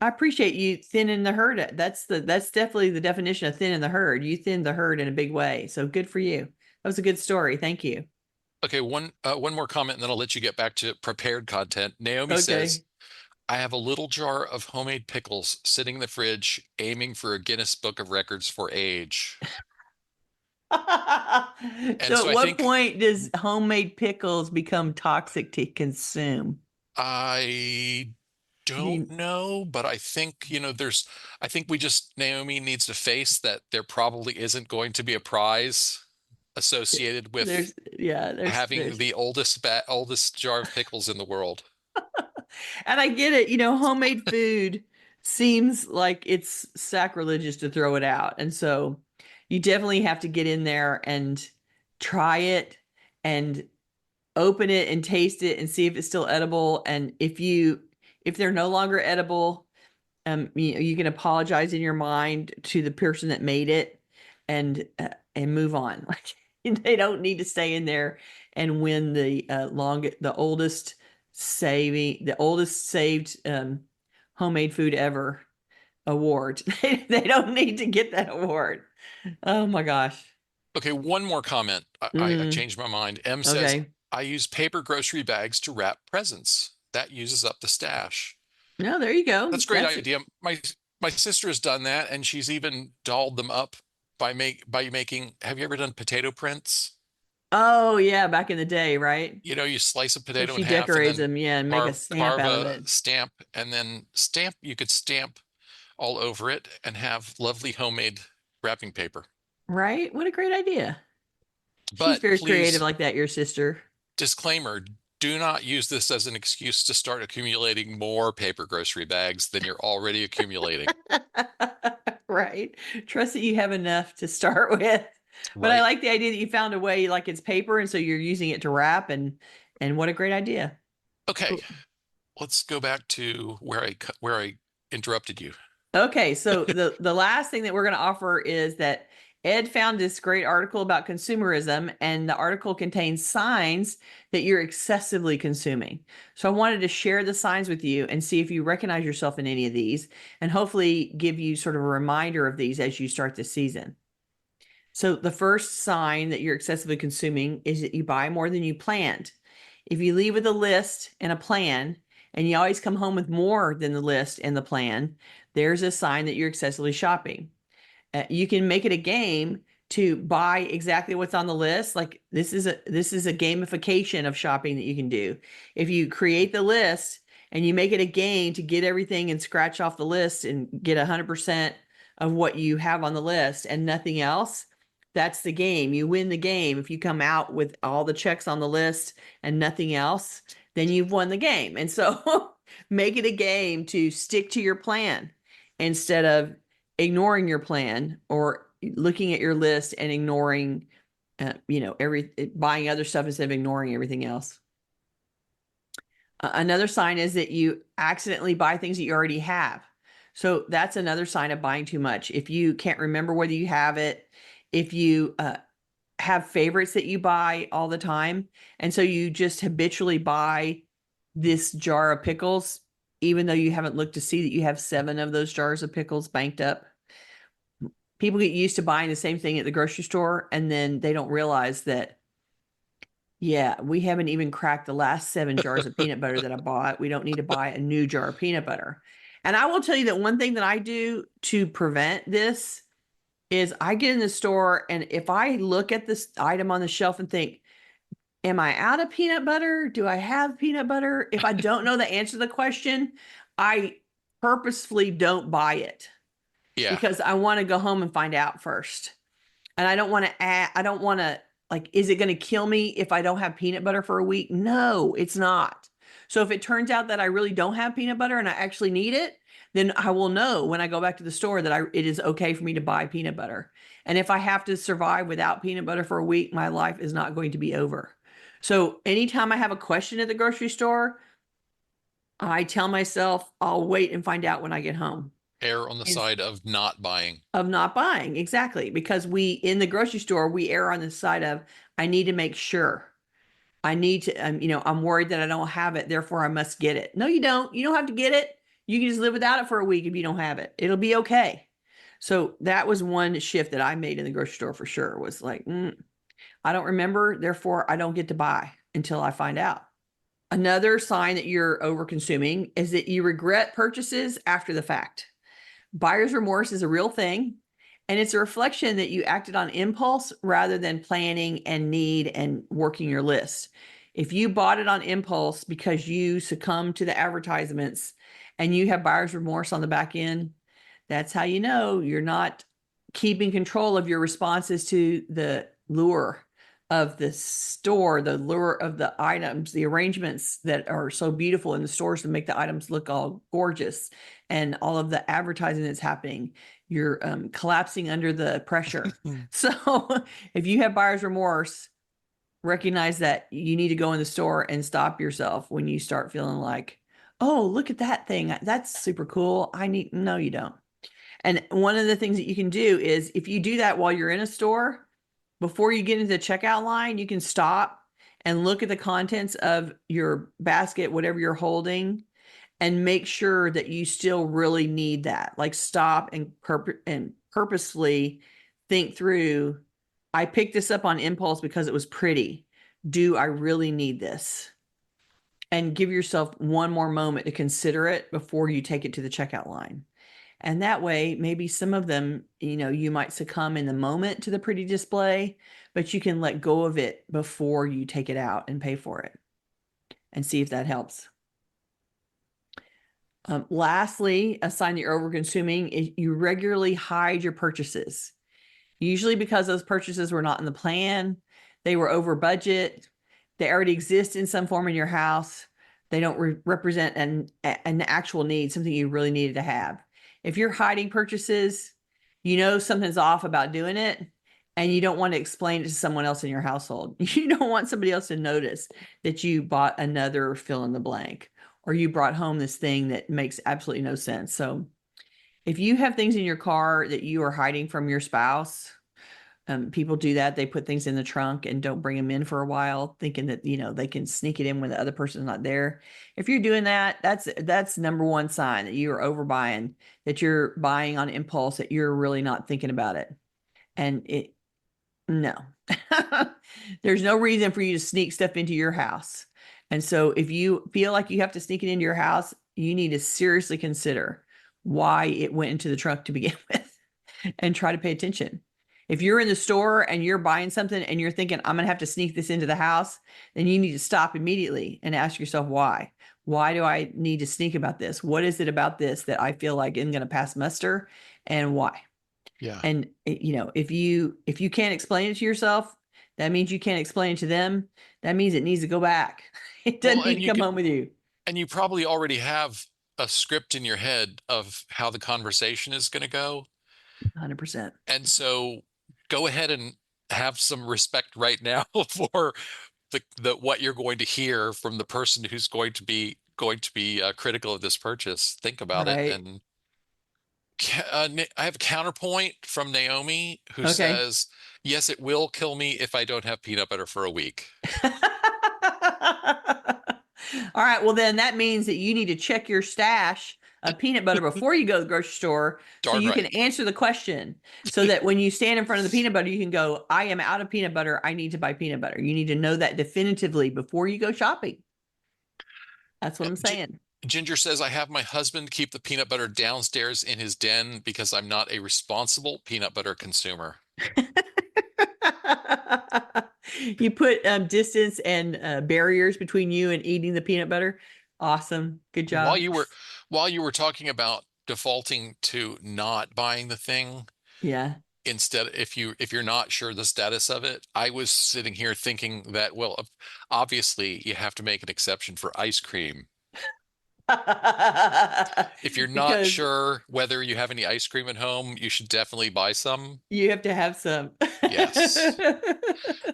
I appreciate you thinning the herd. That's definitely the definition of thinning the herd. You thin the herd in a big way. So good for you. That was a good story. Thank you. Okay, one more comment, and then I'll let you get back to prepared content. Naomi says, Okay. I have a little jar of homemade pickles sitting in the fridge, aiming for a Guinness Book of Records for age. And So so at I what think point does homemade pickles become toxic to consume? I don't know, but I think, I think Naomi needs to face that there probably isn't going to be a prize associated with having there's the oldest jar of pickles in the world. and I get it, homemade food seems like it's sacrilegious to throw it out. And so you definitely have to get in there and try it and open it and taste it and see if it's still edible. And if they're no longer edible, you can apologize in your mind to the person that made it and move on. Like they don't need to stay in there and win the oldest saved homemade food ever award. They don't need to get that award. Oh my gosh. Okay, one more comment. I changed my mind. M says, Okay. I use paper grocery bags to wrap presents. That uses up the stash. No, there you go. That's a great idea. My sister has done that, and she's even dolled them up by making. Have you ever done potato prints? Oh yeah, back in the day, right? You slice a So potato she in half and decorates then them, yeah, and make a stamp carve out of a it. stamp, and then stamp. You could stamp all over it and have lovely homemade wrapping paper. Right? What a great idea. She's But very creative please, like that, your sister. disclaimer, do not use this as an excuse to start accumulating more paper grocery bags than you're already accumulating. Right. Trust that you have enough to start with. But I Right. like the idea that you found a way, like it's paper, and so you're using it to wrap, and what a great idea. Okay. Let's go back to where I interrupted you. Okay, so the last thing that we're going to offer is that Ed found this great article about consumerism, and the article contains signs that you're excessively consuming. So I wanted to share the signs with you and see if you recognize yourself in any of these, and hopefully give you sort of a reminder of these as you start the season. So the first sign that you're excessively consuming is that you buy more than you planned. If you leave with a list and a plan, and you always come home with more than the list and the plan, there's a sign that you're excessively shopping. You can make it a game to buy exactly what's on the list. Like this is a gamification of shopping that you can do. If you create the list and you make it a game to get everything and scratch off the list and get 100% of what you have on the list and nothing else, that's the game. You win the game. If you come out with all the checks on the list and nothing else, then you've won the game. And so make it a game to stick to your plan instead of ignoring your plan or looking at your list and ignoring, buying other stuff instead of ignoring everything else. Another sign is that you accidentally buy things that you already have. So that's another sign of buying too much. If you can't remember whether you have it, if you have favorites that you buy all the time, and so you just habitually buy this jar of pickles, even though you haven't looked to see that you have 7 of those jars of pickles banked up. People get used to buying the same thing at the grocery store, and then they don't realize that, yeah, we haven't even cracked the last 7 jars of peanut butter that I bought. We don't need to buy a new jar of peanut butter. And I will tell you that one thing that I do to prevent this is I get in the store, and if I look at this item on the shelf and think, am I out of peanut butter? Do I have peanut butter? If I don't know the answer to the question, I purposefully don't buy it. Yeah. Because I want to go home and find out first. And I don't want to like, is it going to kill me if I don't have peanut butter for a week? No, it's not. So if it turns out that I really don't have peanut butter and I actually need it, then I will know when I go back to the store that it is okay for me to buy peanut butter. And if I have to survive without peanut butter for a week, my life is not going to be over. So anytime I have a question at the grocery store, I tell myself I'll wait and find out when I get home. Err on the side of not buying. Exactly. Because in the grocery store, we err on the side of, I need to make sure. I need to, I'm worried that I don't have it, therefore I must get it. No, you don't. You don't have to get it. You can just live without it for a week if you don't have it. It'll be okay. So that was one shift that I made in the grocery store for sure, was like, I don't remember, therefore I don't get to buy until I find out. Another sign that you're over consuming is that you regret purchases after the fact. Buyer's remorse is a real thing, and it's a reflection that you acted on impulse rather than planning and need and working your list. If you bought it on impulse because you succumbed to the advertisements and you have buyer's remorse on the back end, that's how you know you're not keeping control of your responses to the lure of the store, the lure of the items, the arrangements that are so beautiful in the stores to make the items look all gorgeous, and all of the advertising that's happening. You're collapsing under the pressure. So if you have buyer's remorse, recognize that you need to go in the store and stop yourself when you start feeling like, oh, look at that thing. That's super cool. No, you don't. And one of the things that you can do is if you do that while you're in a store, before you get into the checkout line, you can stop and look at the contents of your basket, whatever you're holding, and make sure that you still really need that. Like stop and purposefully think through, I picked this up on impulse because it was pretty. Do I really need this? And give yourself one more moment to consider it before you take it to the checkout line. And that way, maybe some of them, you might succumb in the moment to the pretty display, but you can let go of it before you take it out and pay for it, and see if that helps. Lastly, a sign that you're over consuming is you regularly hide your purchases. Usually because those purchases were not in the plan, they were over budget, they already exist in some form in your house, they don't represent an actual need, something you really needed to have. If you're hiding purchases, something's off about doing it, and you don't want to explain it to someone else in your household. You don't want somebody else to notice that you bought another fill in the blank, or you brought home this thing that makes absolutely no sense. So if you have things in your car that you are hiding from your spouse, people do that. They put things in the trunk and don't bring them in for a while, thinking that, they can sneak it in when the other person's not there. If you're doing that, that's number one sign that you are overbuying, that you're buying on impulse, that you're really not thinking about it. And no, there's no reason for you to sneak stuff into your house. And so if you feel like you have to sneak it into your house, you need to seriously consider why it went into the trunk to begin with, and try to pay attention. If you're in the store and you're buying something and you're thinking, I'm going to have to sneak this into the house, then you need to stop immediately and ask yourself why. Why do I need to sneak about this? What is it about this that I feel like isn't going to pass muster, and why? Yeah. And if you can't explain it to yourself, that means you can't explain it to them. That means it needs to go back. It doesn't need to come home with you. And you probably already have a script in your head of how the conversation is going to go. 100%. And so go ahead and have some respect right now for the what you're going to hear from the person who's going to be critical of this purchase. Think about it. Right. And I have a counterpoint from Naomi who Okay. says, yes, it will kill me if I don't have peanut butter for a week. All right. Well, then that means that you need to check your stash of peanut butter before you go to the grocery store, so Darn you right. can answer the question, so that when you stand in front of the peanut butter, you can go, I am out of peanut butter. I need to buy peanut butter. You need to know that definitively before you go shopping. That's what I'm saying. Ginger says, I have my husband keep the peanut butter downstairs in his den because I'm not a responsible peanut butter consumer. You put distance and barriers between you and eating the peanut butter. Awesome. Good job. While you were talking about defaulting to not buying the thing, yeah. Instead, if you're not sure the status of it, I was sitting here thinking that, well, obviously you have to make an exception for ice cream. If you're not sure whether you have any ice cream at home, you should definitely buy some. You have to have some. Yes.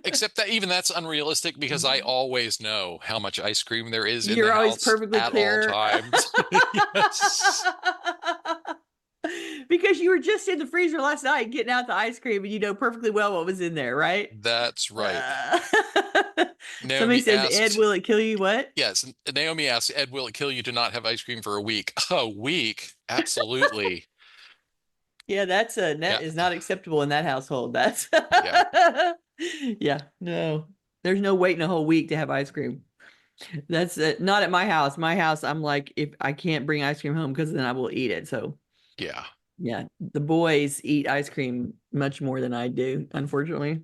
Except that even that's unrealistic, because I always know how much ice cream there is in the You're always house perfectly at clear. all times. Yes. Because you were just in the freezer last night getting out the ice cream, and you know perfectly well what was in there, right? That's right. Somebody says, Ed, will it kill you? What? Yes. Naomi asks, Ed, will it kill you to not have ice cream for a week? A week? Absolutely. Yeah, that is not acceptable in that household. That's yeah. Yeah, no. There's no waiting a whole week to have ice cream. That's not at my house. My house, I'm like, if I can't bring ice cream home, because then I will eat it. So yeah, the boys eat ice cream much more than I do, unfortunately.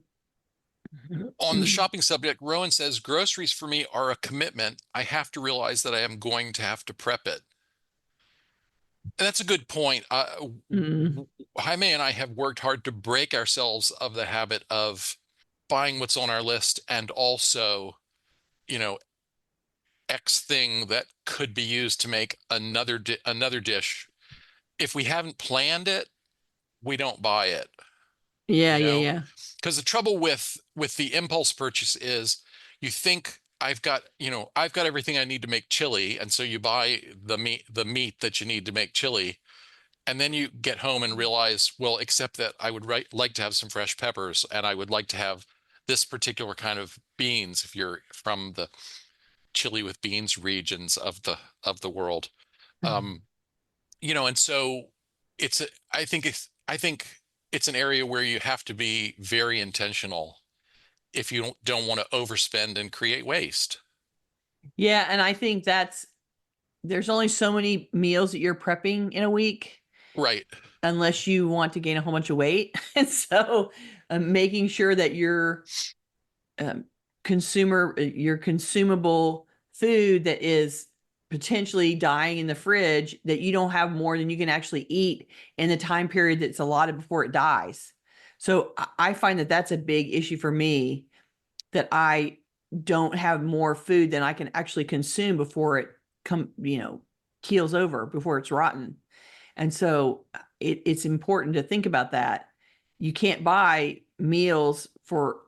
On the shopping subject, Rowan says, groceries for me are a commitment. I have to realize that I am going to have to prep it. And that's a good point. Mm. Jaime and I have worked hard to break ourselves of the habit of buying what's on our list and also, you know, X thing that could be used to make another dish. If we haven't planned it, we don't buy it, Yeah, you yeah, know? yeah. Because the trouble with the impulse purchase is you think I've got everything I need to make chili, and so you buy the meat that you need to make chili, and then you get home and realize, well, except that I would like to have some fresh peppers, and I would like to have this particular kind of beans if you're from the chili with beans regions of the world. Um, and so I think it's an area where you have to be very intentional if you don't want to overspend and create waste. Yeah, and I think there's only so many meals that you're prepping in a week Right, unless you want to gain a whole bunch of weight. And so making sure that um, your consumable food that is potentially dying in the fridge, that you don't have more than you can actually eat in the time period that's allotted before it dies. So I find that that's a big issue for me, that I don't have more food than I can actually consume before it keels over, before it's rotten. And so it's important to think about that. You can't buy meals for,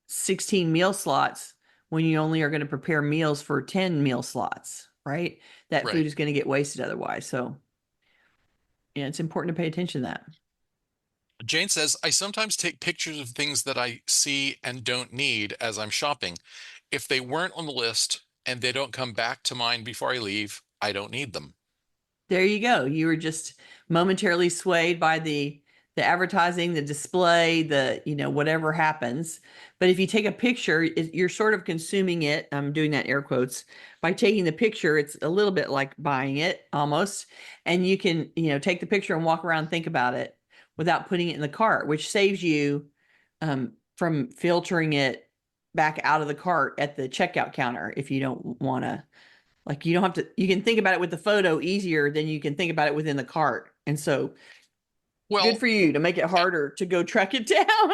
16 meal slots when you only are going to prepare meals for 10 meal slots, right? That food right. is going to get wasted otherwise. So, yeah, it's important to pay attention to that. Jane says, I sometimes take pictures of things that I see and don't need as I'm shopping. If they weren't on the list and they don't come back to mind before I leave, I don't need them. There you go. You were just momentarily swayed by the advertising, the display, whatever happens. But if you take a picture, you're sort of consuming it. I'm doing that air quotes. By taking the picture, it's a little bit like buying it almost. And you can, take the picture and walk around and think about it without putting it in the cart, which saves you from filtering it back out of the cart at the checkout counter if you don't want to. Like, you don't have to, you can think about it with the photo easier than you can think about it within the cart. And so good Well, for you to make it harder to go track it down.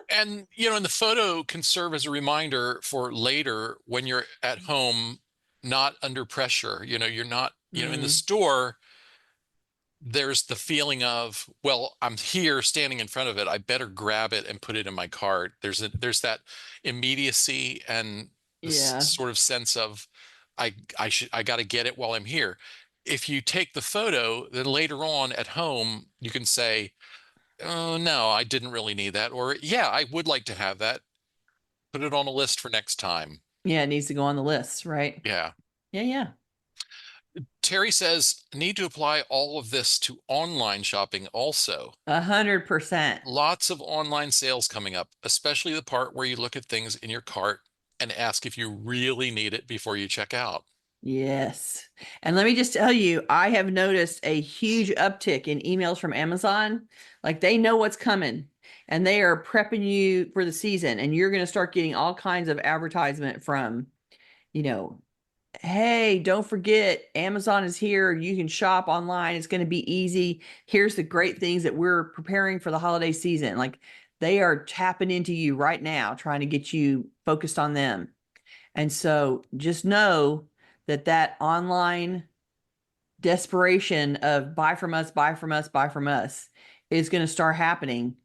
and and the photo can serve as a reminder for later when you're at home, not under pressure. You're not, in the Mm, store, there's the feeling of, well, I'm here standing in front of it. I better grab it and put it in my cart. There's that immediacy and this yeah. sort of sense of I got to get it while I'm here. If you take the photo, then later on at home, you can say, oh, no, I didn't really need that. Or, yeah, I would like to have that. Put it on a list for next time. Yeah, it needs to go on the list, right? Yeah. Yeah, yeah. Terry says, need to apply all of this to online shopping also. 100%. Lots of online sales coming up, especially the part where you look at things in your cart and ask if you really need it before you check out. Yes. And let me just tell you, I have noticed a huge uptick in emails from Amazon. Like, they know what's coming and they are prepping you for the season, and you're going to start getting all kinds of advertisement from, you know, hey, don't forget, Amazon is here. You can shop online. It's going to be easy. Here's the great things that we're preparing for the holiday season. Like, they are tapping into you right now, trying to get you focused on them. And so just know that online desperation of buy from us, buy from us, buy from us is going to start happening.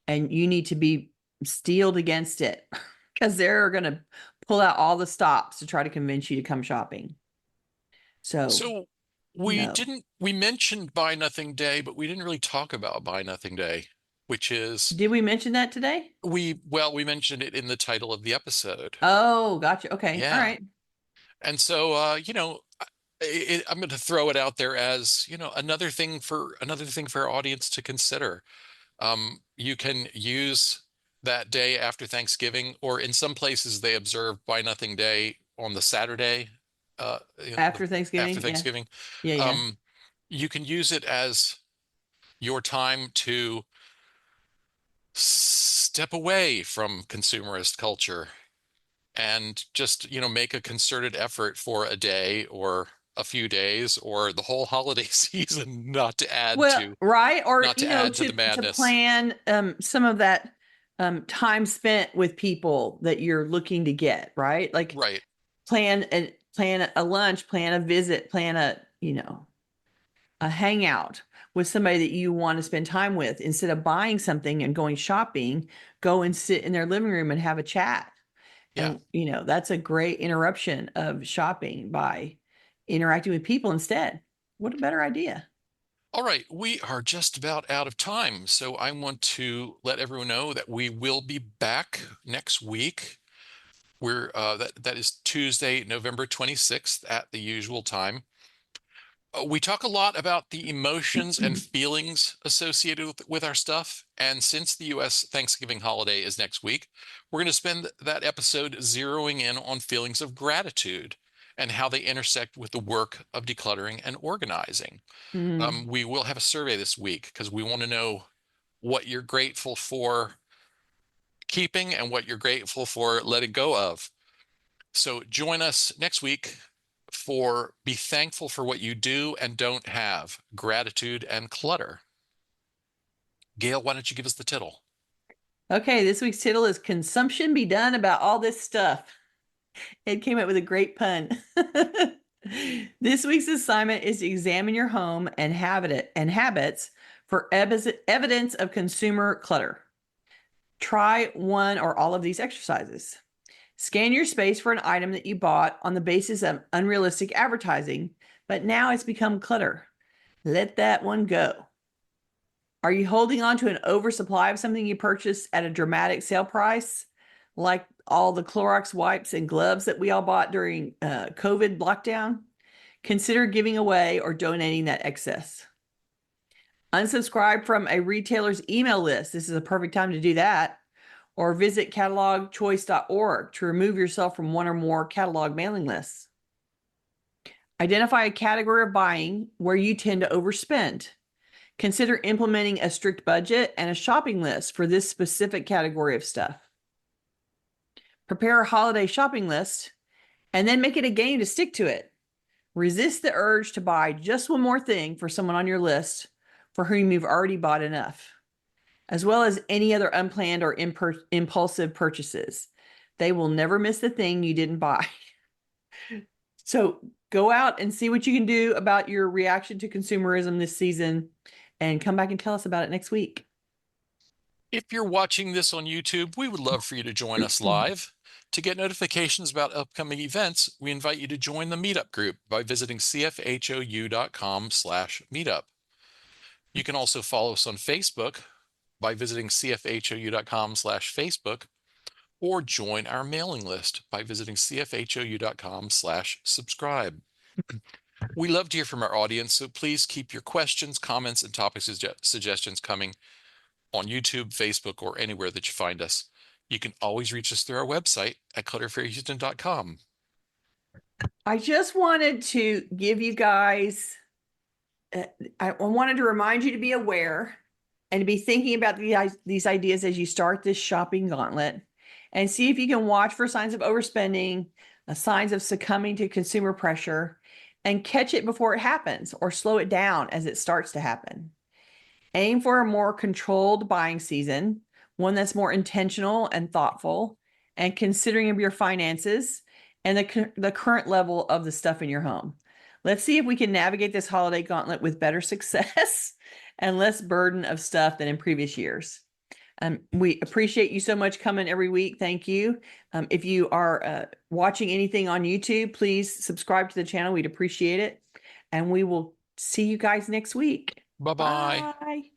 And you need to be steeled against it because they're going to pull out all the stops to try to convince you to come shopping. So, So no. we mentioned Buy Nothing Day, but we didn't really talk about Buy Nothing Day, which is Did we mention that today? we mentioned it in the title of the episode. Oh, gotcha. Okay. All Yeah. right. And so, I'm going to throw it out there as, another thing for our audience to consider. You can use that day after Thanksgiving, or in some places they observe Buy Nothing Day on the Saturday, uh, you know, the, After after Thanksgiving. Yeah. Thanksgiving. Yeah. Yeah. You can use it as your time to step away from consumerist culture and just, make a concerted effort for a day or a few days or the whole holiday season not to add Well, to right. Or, not to add to the to madness. plan some of that time spent with people that you're looking to get, right? Like Right. plan a lunch, plan a visit, plan a hangout with somebody that you want to spend time with. Instead of buying something and going shopping, go and sit in their living room and have a chat. Yeah. And, that's a great interruption of shopping by interacting with people instead. What a better idea. All right, we are just about out of time, so I want to let everyone know that we will be back next week. We're that is Tuesday, November 26th at the usual time. We talk a lot about the emotions and feelings associated with our stuff, and since the U.S. Thanksgiving holiday is next week, we're going to spend that episode zeroing in on feelings of gratitude and how they intersect with the work of decluttering and organizing. Mm. We will have a survey this week because we want to know what you're grateful for keeping and what you're grateful for letting go of. So join us next week for Be Thankful for What You Do and Don't Have, Gratitude and Clutter. Gayle, why don't you give us the title? Okay, this week's title is Consumption Be Done About All This Stuff. It came up with a great pun. This week's assignment is to examine your home and habits for evidence of consumer clutter. Try one or all of these exercises. Scan your space for an item that you bought on the basis of unrealistic advertising, but now it's become clutter. Let that one go. Are you holding on to an oversupply of something you purchased at a dramatic sale price, like all the Clorox wipes and gloves that we all bought during COVID lockdown? Consider giving away or donating that excess. Unsubscribe from a retailer's email list. This is a perfect time to do that. Or visit catalogchoice.org to remove yourself from one or more catalog mailing lists. Identify a category of buying where you tend to overspend. Consider implementing a strict budget and a shopping list for this specific category of stuff. Prepare a holiday shopping list and then make it a game to stick to it. Resist the urge to buy just one more thing for someone on your list for whom you've already bought enough, as well as any other unplanned or impulsive purchases. They will never miss the thing you didn't buy. So go out and see what you can do about your reaction to consumerism this season and come back and tell us about it next week. If you're watching this on YouTube, we would love for you to join us live. To get notifications about upcoming events, we invite you to join the meetup group by visiting cfhou.com/meetup. You can also follow us on Facebook by visiting cfhou.com/Facebook or join our mailing list by visiting cfhou.com/subscribe. We love to hear from our audience, so please keep your questions, comments, and topic suggestions coming on YouTube, Facebook, or anywhere that you find us. You can always reach us through our website at clutterfairyhouston.com. I just wanted to give you guys, I wanted to remind you to be aware and to be thinking about these ideas as you start this shopping gauntlet, and see if you can watch for signs of overspending, signs of succumbing to consumer pressure, and catch it before it happens or slow it down as it starts to happen. Aim for a more controlled buying season, one that's more intentional and thoughtful, and considering of your finances and the current level of the stuff in your home. Let's see if we can navigate this holiday gauntlet with better success and less burden of stuff than in previous years. We appreciate you so much coming every week. Thank you. If you are watching anything on YouTube, please subscribe to the channel. We'd appreciate it. And we will see you guys next week. Bye-bye. Bye.